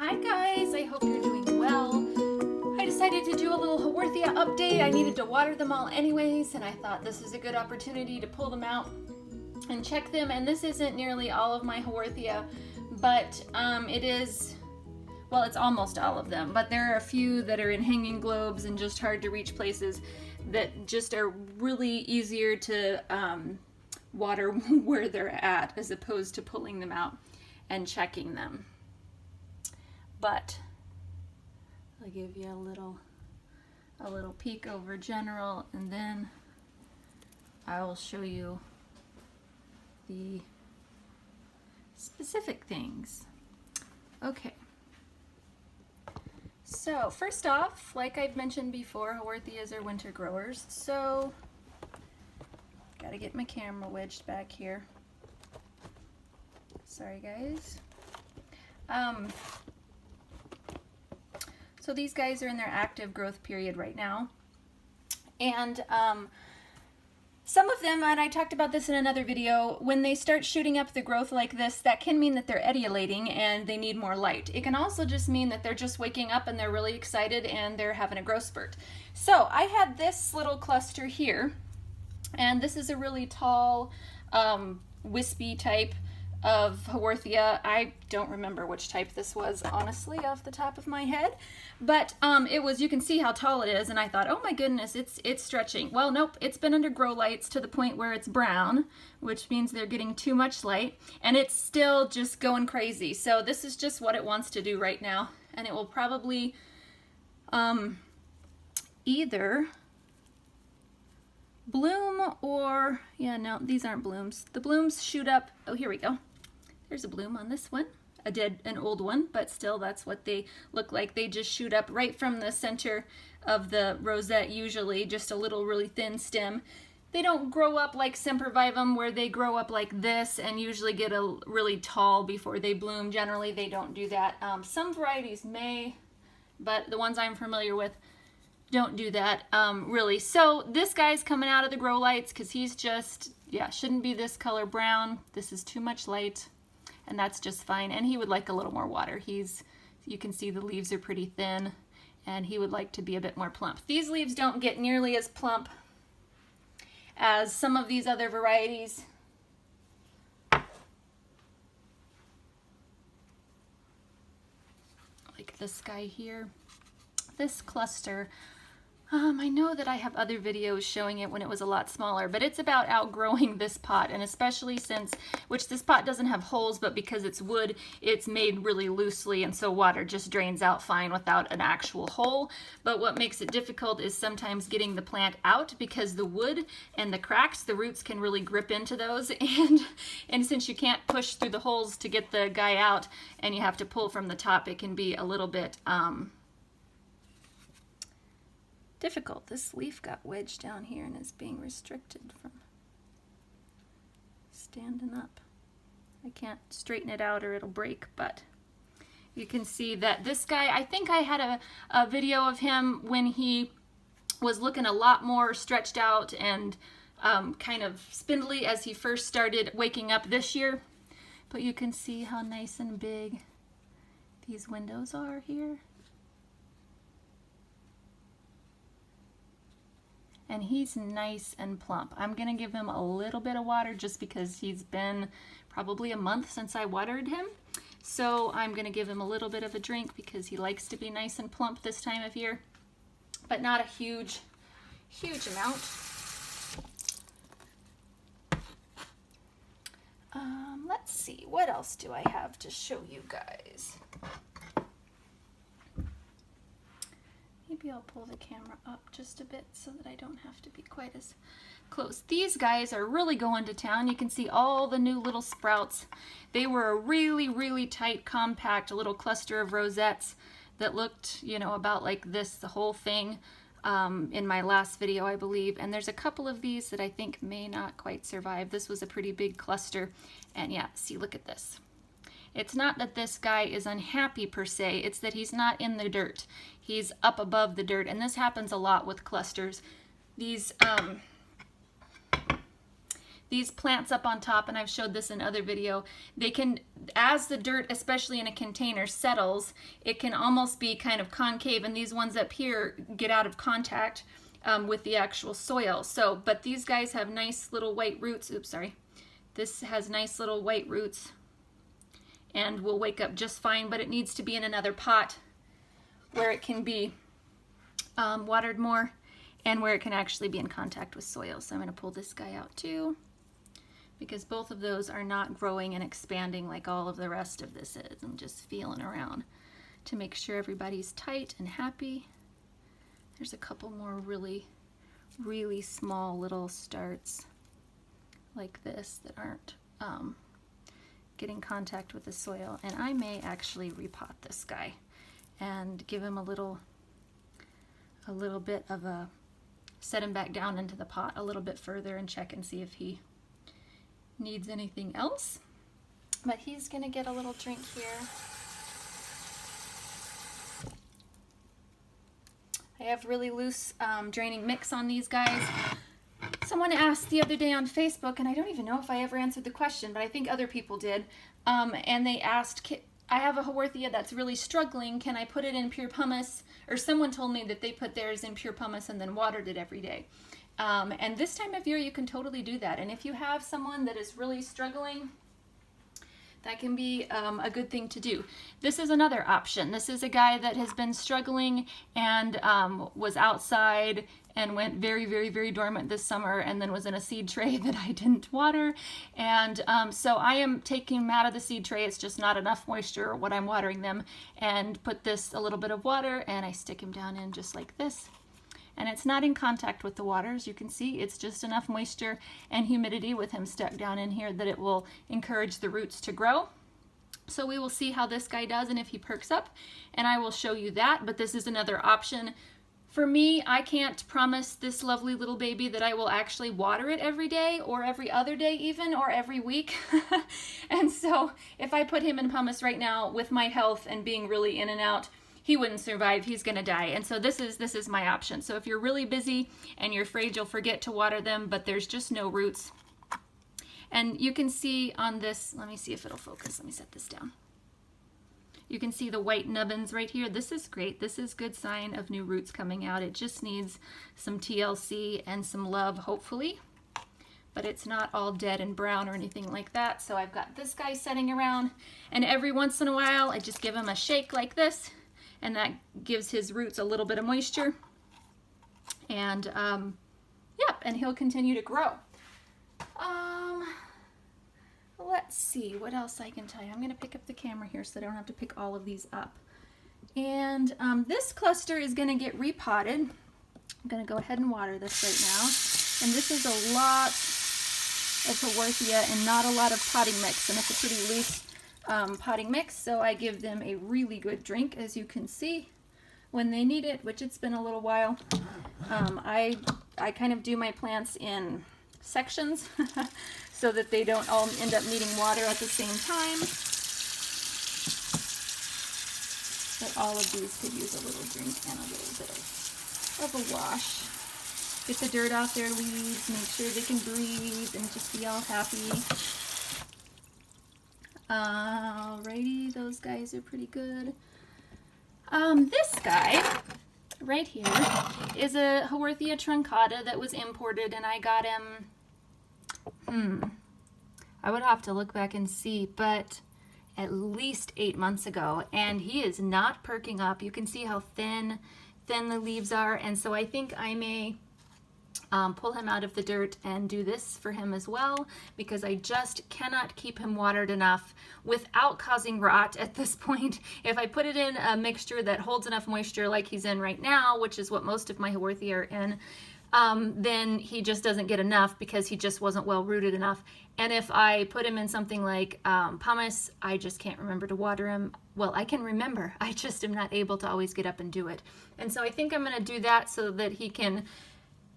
Hi guys, I hope you're doing well. I decided to do a little Haworthia update. I needed to water them all anyways, and I thought this is a good opportunity to pull them out and check them. And this isn't nearly all of my Haworthia, but it is, well, it's almost all of them, but there are a few that are in hanging globes and just hard to reach places that just are really easier to water where they're at as opposed to pulling them out and checking them. But I'll give you a little peek over general, and then I will show you the specific things. Okay. So first off, like I've mentioned before, Haworthias are winter growers. So gotta get my camera wedged back here. Sorry guys. So these guys are in their active growth period right now. And some of them, and I talked about this in another video, when they start shooting up the growth like this, that can mean that they're etiolating and they need more light. It can also just mean that they're just waking up and they're really excited and they're having a growth spurt. So I had this little cluster here, and this is a really tall, wispy type of Haworthia. I don't remember which type this was, honestly, off the top of my head, but it was, you can see how tall it is, and I thought, oh my goodness, it's stretching. Well, nope, it's been under grow lights to the point where it's brown, which means they're getting too much light, and it's still just going crazy. So this is just what it wants to do right now, and it will probably either bloom or, yeah, no, these aren't blooms. The blooms shoot up, oh, here we go. There's a bloom on this one, an old one, but still that's what they look like. They just shoot up right from the center of the rosette, usually just a little really thin stem. They don't grow up like sempervivum where they grow up like this and usually get a really tall before they bloom. Generally they don't do that. Some varieties may, but the ones I'm familiar with don't do that really. So this guy's coming out of the grow lights because he's just, yeah, shouldn't be this color brown. This is too much light. And that's just fine. And he would like a little more water. You can see the leaves are pretty thin, and he would like to be a bit more plump. These leaves don't get nearly as plump as some of these other varieties. Like this guy here. This cluster, I know that I have other videos showing it when it was a lot smaller, but it's about outgrowing this pot, and especially since, which this pot doesn't have holes, but because it's wood, it's made really loosely, and so water just drains out fine without an actual hole. But what makes it difficult is sometimes getting the plant out, because the wood and the cracks, the roots can really grip into those, and since you can't push through the holes to get the guy out, and you have to pull from the top, it can be a little bit difficult. This leaf got wedged down here and is being restricted from standing up. I can't straighten it out or it'll break, but you can see that this guy, I think I had a video of him when he was looking a lot more stretched out and kind of spindly as he first started waking up this year. But you can see how nice and big these windows are here. And he's nice and plump. I'm gonna give him a little bit of water just because he's been probably a month since I watered him. So I'm gonna give him a little bit of a drink because he likes to be nice and plump this time of year, but not a huge amount. Let's see, what else do I have to show you guys? Maybe I'll pull the camera up just a bit so that I don't have to be quite as close. These guys are really going to town. You can see all the new little sprouts. They were a really, really tight, compact little cluster of rosettes that looked, you know, about like this, the whole thing, in my last video, I believe. And there's a couple of these that I think may not quite survive. This was a pretty big cluster. And yeah, see, look at this. It's not that this guy is unhappy per se, it's that he's not in the dirt. He's up above the dirt, and this happens a lot with clusters. These these plants up on top, and I've showed this in other video, they can, as the dirt, especially in a container, settles, it can almost be kind of concave, and these ones up here get out of contact with the actual soil. So, but these guys have nice little white roots. Oops, sorry. This has nice little white roots and will wake up just fine, but it needs to be in another pot where it can be watered more and where it can actually be in contact with soil. So I'm going to pull this guy out too, because both of those are not growing and expanding like all of the rest of this is. I'm just feeling around to make sure everybody's tight and happy. There's a couple more really, really small little starts like this that aren't getting contact with the soil, and I may actually repot this guy and give him a little bit of a, set him back down into the pot a little bit further and check and see if he needs anything else. But he's gonna get a little drink here. I have really loose draining mix on these guys. Someone asked the other day on Facebook, and I don't even know if I ever answered the question, but I think other people did, and they asked, I have a Haworthia that's really struggling, can I put it in pure pumice? Or someone told me that they put theirs in pure pumice and then watered it every day. And this time of year you can totally do that, and if you have someone that is really struggling, that can be a good thing to do. This is another option. This is a guy that has been struggling and was outside and went very, very, very dormant this summer, and then was in a seed tray that I didn't water. And so I am taking him out of the seed tray. It's just not enough moisture when I'm watering them, and put this a little bit of water, and I stick him down in just like this. And it's not in contact with the water, as you can see. It's just enough moisture and humidity with him stuck down in here that it will encourage the roots to grow. So we will see how this guy does and if he perks up, and I will show you that. But this is another option. For me, I can't promise this lovely little baby that I will actually water it every day, or every other day even, or every week. And so if I put him in pumice right now with my health and being really in and out, he wouldn't survive. He's gonna die. And so this is my option. So if you're really busy and you're afraid you'll forget to water them, but there's just no roots, and you can see on this, let me see if it'll focus. Let me set this down. You can see the white nubbins right here. This is great. This is good sign of new roots coming out. It just needs some TLC and some love, hopefully. But it's not all dead and brown or anything like that. So I've got this guy setting around, and every once in a while I just give him a shake like this, and that gives his roots a little bit of moisture. And yep, and he'll continue to grow. Let's see what else I can tell you. I'm going to pick up the camera here so that I don't have to pick all of these up. And this cluster is going to get repotted. I'm going to go ahead and water this right now. And this is a lot of Haworthia and not a lot of potting mix. And it's a pretty loose potting mix, so I give them a really good drink, as you can see, when they need it, which it's been a little while. I kind of do my plants in sections so that they don't all end up needing water at the same time. But all of these could use a little drink and a little bit of a wash. Get the dirt off their leaves, make sure they can breathe, and just be all happy. Alrighty, those guys are pretty good. This guy right here is a Haworthia truncata that was imported, and I got him, I would have to look back and see, but at least 8 months ago, and he is not perking up. You can see how thin the leaves are, and so I think I may pull him out of the dirt and do this for him as well, because I just cannot keep him watered enough without causing rot at this point. If I put it in a mixture that holds enough moisture like he's in right now, which is what most of my Haworthia are in, then he just doesn't get enough because he just wasn't well rooted enough. And if I put him in something like pumice, I just can't remember to water him. Well, I can remember, I just am not able to always get up and do it. And so I think I'm going to do that so that he can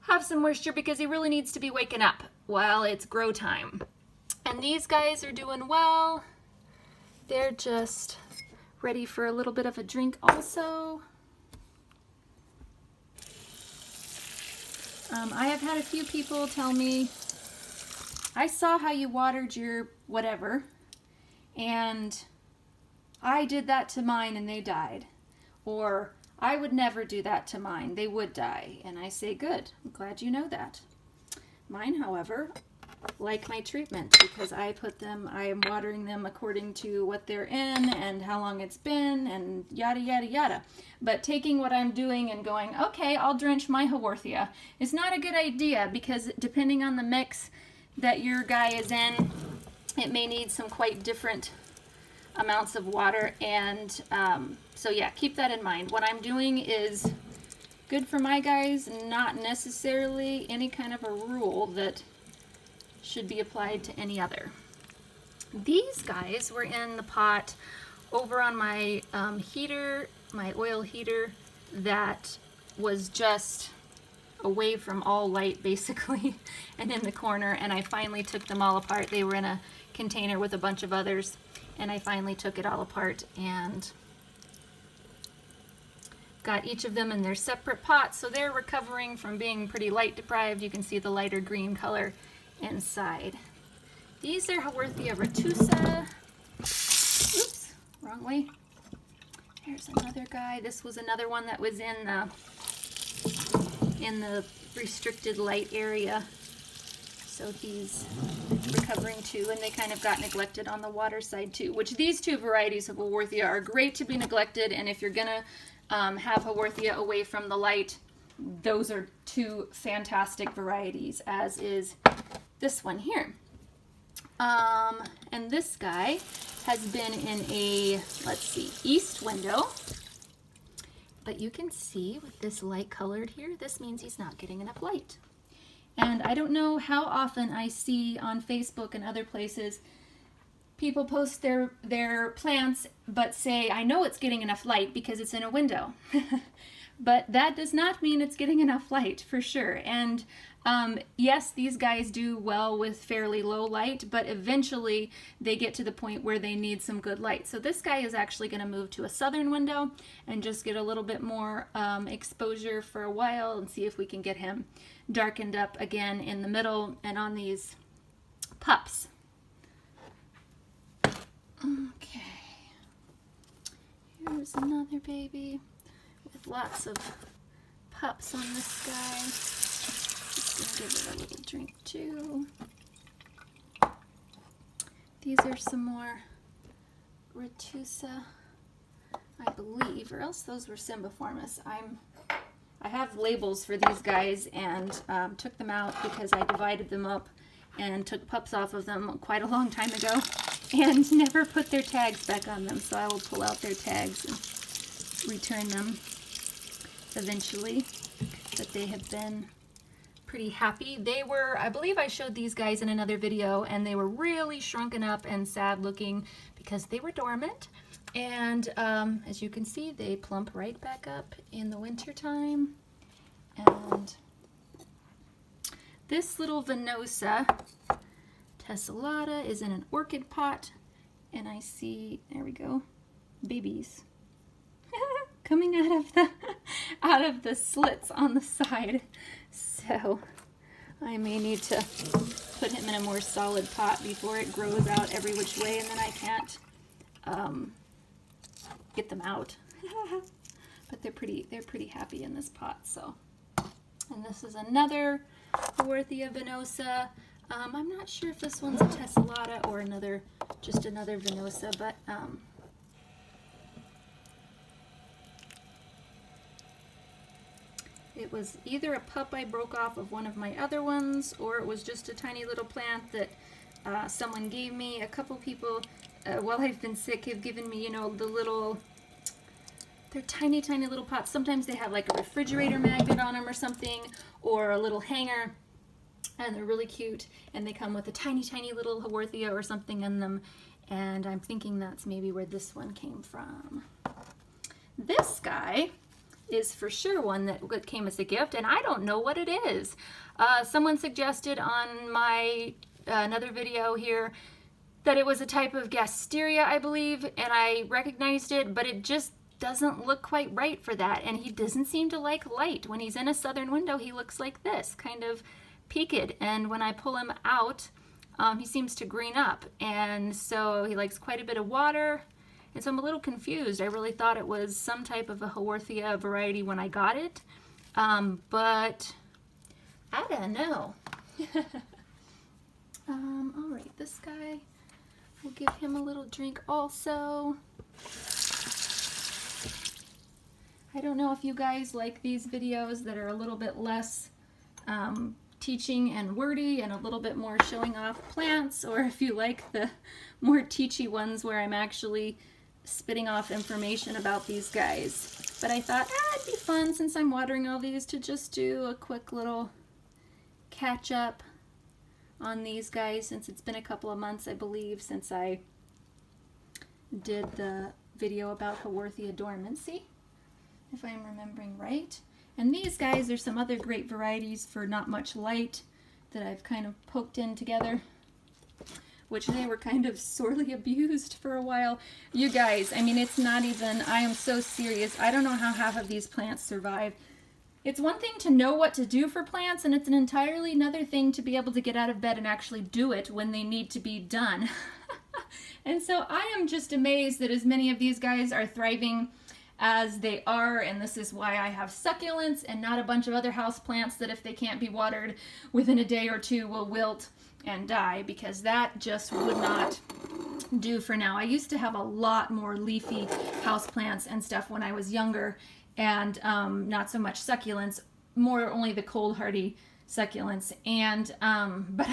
have some moisture, because he really needs to be waking up while it's grow time. And these guys are doing well. They're just ready for a little bit of a drink also. I have had a few people tell me I saw how you watered your whatever, and I did that to mine and they died. Or I would never do that to mine, they would die. And I say, good, I'm glad you know that. Mine, however, like my treatment because I am watering them according to what they're in and how long it's been and yada, yada, yada. But taking what I'm doing and going, okay, I'll drench my Haworthia is not a good idea because depending on the mix that your guy is in, it may need some quite different amounts of water. And so yeah, keep that in mind. What I'm doing is good for my guys, not necessarily any kind of a rule that should be applied to any other. These guys were in the pot over on my heater, my oil heater, that was just away from all light basically and in the corner, and I finally took them all apart. They were in a container with a bunch of others, and I finally took it all apart and got each of them in their separate pots, so they're recovering from being pretty light deprived. You can see the lighter green color inside. These are Haworthia retusa. Oops, wrong way. Here's another guy. This was another one that was in the restricted light area. So he's recovering too, and they kind of got neglected on the water side too, which these two varieties of Haworthia are great to be neglected, and if you're gonna have Haworthia away from the light, those are two fantastic varieties, as is this one here. And this guy has been in a, let's see, east window. But you can see with this light colored here, this means he's not getting enough light. And I don't know how often I see on Facebook and other places people post their plants but say, I know it's getting enough light because it's in a window. But that does not mean it's getting enough light for sure. And yes, these guys do well with fairly low light, but eventually they get to the point where they need some good light. So this guy is actually going to move to a southern window and just get a little bit more exposure for a while and see if we can get him darkened up again in the middle and on these pups. Okay, here's another baby with lots of pups on this guy. Just gonna give it a little drink too. These are some more retusa, I believe, or else those were cymbiformis. I have labels for these guys and took them out because I divided them up and took pups off of them quite a long time ago and never put their tags back on them. So I will pull out their tags and return them eventually. But they have been pretty happy. They were, I believe I showed these guys in another video, and they were really shrunken up and sad looking because they were dormant. And as you can see, they plump right back up in the winter time. And this little Venosa tessellata is in an orchid pot, and I see, there we go, babies coming out of the slits on the side. So I may need to put him in a more solid pot before it grows out every which way, and then I can't get them out. But they're pretty happy in this pot. So, and this is another Haworthia venosa. I'm not sure if this one's a tessellata or just another venosa, but it was either a pup I broke off of one of my other ones, or it was just a tiny little plant that someone gave me. A couple people, while I've been sick, have given me, they're tiny, tiny little pots. Sometimes they have like a refrigerator magnet on them or something, or a little hanger, and they're really cute, and they come with a tiny, tiny little Haworthia or something in them, and I'm thinking that's maybe where this one came from. This guy is for sure one that came as a gift, and I don't know what it is. Someone suggested on my another video here that it was a type of Gasteria, I believe, and I recognized it, but it just doesn't look quite right for that, and he doesn't seem to like light. When he's in a southern window, he looks like this, kind of peaked, and when I pull him out he seems to green up, and so he likes quite a bit of water. And so I'm a little confused. I really thought it was some type of a Haworthia variety when I got it, but I don't know. All right, this guy, we'll give him a little drink also. I don't know if you guys like these videos that are a little bit less teaching and wordy and a little bit more showing off plants, or if you like the more teachy ones where I'm actually spitting off information about these guys. But I thought, it'd be fun since I'm watering all these to just do a quick little catch up on these guys, since it's been a couple of months, I believe, since I did the video about Haworthia dormancy, if I'm remembering right. And these guys are some other great varieties for not much light that I've kind of poked in together, which they were kind of sorely abused for a while. You guys, I mean, it's not even, I am so serious. I don't know how half of these plants survive. It's one thing to know what to do for plants, and it's an entirely another thing to be able to get out of bed and actually do it when they need to be done. And so I am just amazed that as many of these guys are thriving as they are, and this is why I have succulents and not a bunch of other house plants that if they can't be watered within a day or two will wilt and die, because that just would not do for now. I used to have a lot more leafy house plants and stuff when I was younger, and not so much succulents, more only the cold hardy succulents, and but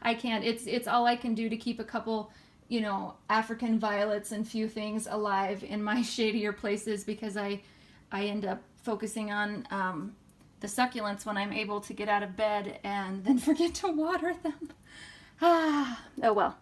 I can't, it's all I can do to keep a couple, you know, African violets and few things alive in my shadier places, because I end up focusing on the succulents when I'm able to get out of bed and then forget to water them. Oh well,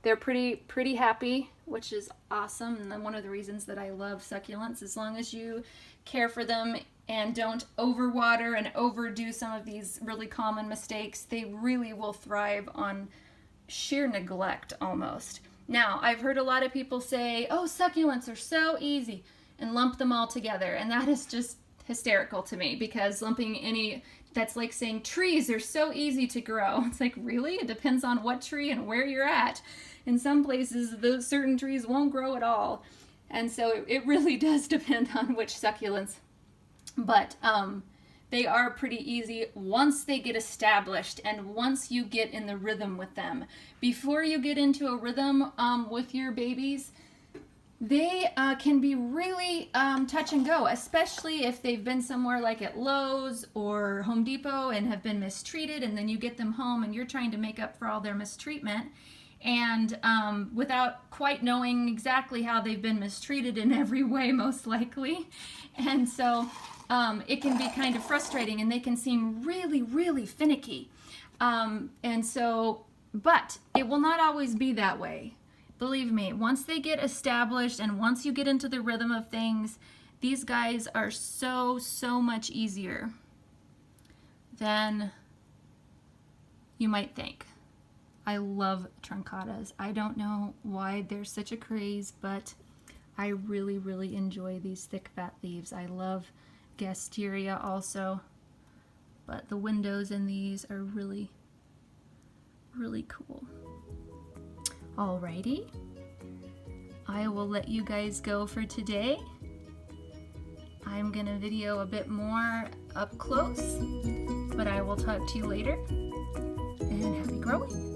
they're pretty happy, which is awesome. And then one of the reasons that I love succulents, as long as you care for them and don't overwater and overdo some of these really common mistakes, they really will thrive on sheer neglect almost. Now, I've heard a lot of people say, oh, succulents are so easy, and lump them all together, and that is just hysterical to me, because lumping any, that's like saying trees are so easy to grow. It's like, really? It depends on what tree and where you're at. In some places, those certain trees won't grow at all, and so it really does depend on which succulents. But they are pretty easy once they get established and once you get in the rhythm with them. Before you get into a rhythm with your babies, they can be really touch and go, especially if they've been somewhere like at Lowe's or Home Depot and have been mistreated, and then you get them home and you're trying to make up for all their mistreatment, and without quite knowing exactly how they've been mistreated in every way, most likely. And so it can be kind of frustrating, and they can seem really, really finicky. And so, but it will not always be that way. Believe me, once they get established and once you get into the rhythm of things, these guys are so much easier than you might think. I love truncatas. I don't know why they're such a craze, but I really, really enjoy these thick, fat leaves. I love Gasteria also, but the windows in these are really, really cool. Alrighty, I will let you guys go for today. I'm gonna video a bit more up close, but I will talk to you later, and happy growing.